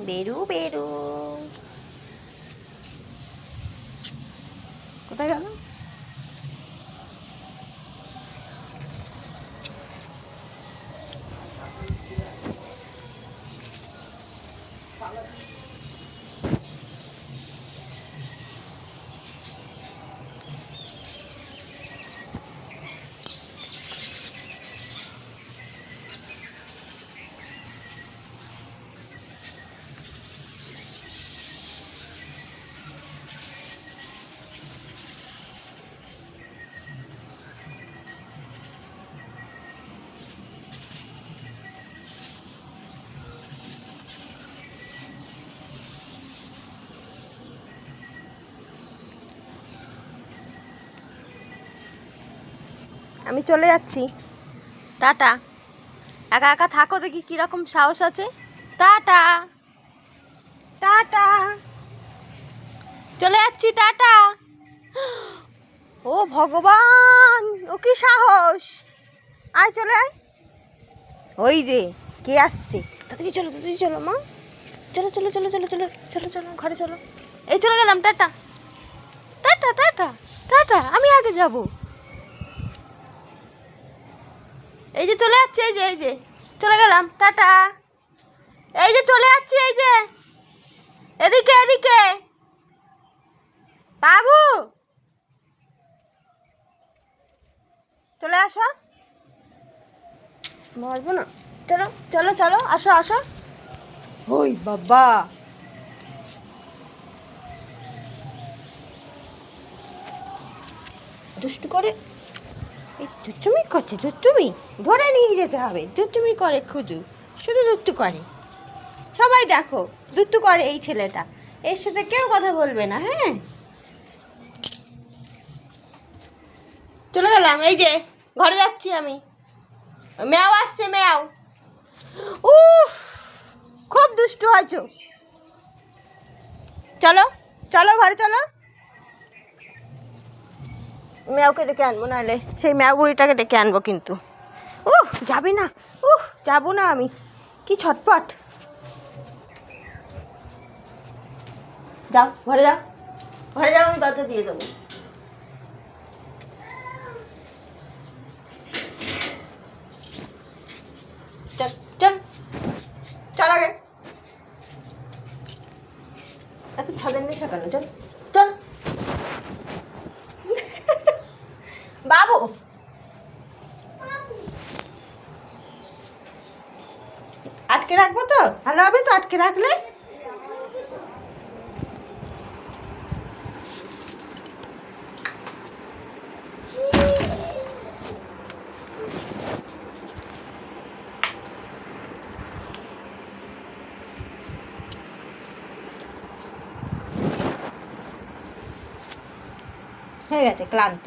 বেরু বেরু কোথায় গেল? আমি চলে যাচ্ছি, টাটা। একা একা থাকো, দেখি কিরকম সাহস আছে। টাটা টাটা, চলে যাচ্ছি, টাটা। ও ভগবান, ও কি সাহস! আয় চলে আয়। ওই যে কে আসছে, তাড়াতাড়ি চলো, তাড়াতাড়ি চলো মা। চলো চলো চলো চলো চলো চলো চলো, ঘরে চলো। এই চলে গেলাম, টাটা টাটা টাটা টাটা, আমি আগে যাব। এই যে চলে যাচ্ছে, এই যে চলে গেলাম, টাটা। এই যে চলে যাচ্ছি, এই যে এদিকে এদিকে। বাবু চলে আসো, বলবো না। চলো চলো চলো, আসো আসো। ওই বাবা, দুষ্টু করে, এই দুষ্টুমি করছে, দুষ্টুমি ধরে নিয়ে যেতে হবে। দুষ্টুমি করে, শুধু শুধু দুষ্টু করে। সবাই দেখো, দুষ্টু করে এই ছেলেটা। এর সাথে কেউ কথা বলবে না, হ্যাঁ। চলে গেলাম, এই যে ঘরে যাচ্ছি আমি। ম্যাও আসছে, ম্যাও। উফ, খুব দুষ্টু হয়েছো। চলো চলো, ঘরে চলো। ম্যাওকে ডেকে আনবো, নাহলে সেই ম্যাও বুড়িটাকে ডেকে আনবো কিন্তু। যাবে না, যাবো না আমি। কি ছটপট। যাও ঘরে যাও, ঘরে যাও, আমি দরজা দিয়ে দেবো। চল চল চল আগে, এত ছাদের নেশা কেন? চল চল। বাবু, আটকে রাখবো তো? ভালো হবে তো আটকে রাখলে? হয়ে গেছে, ক্লান্ত।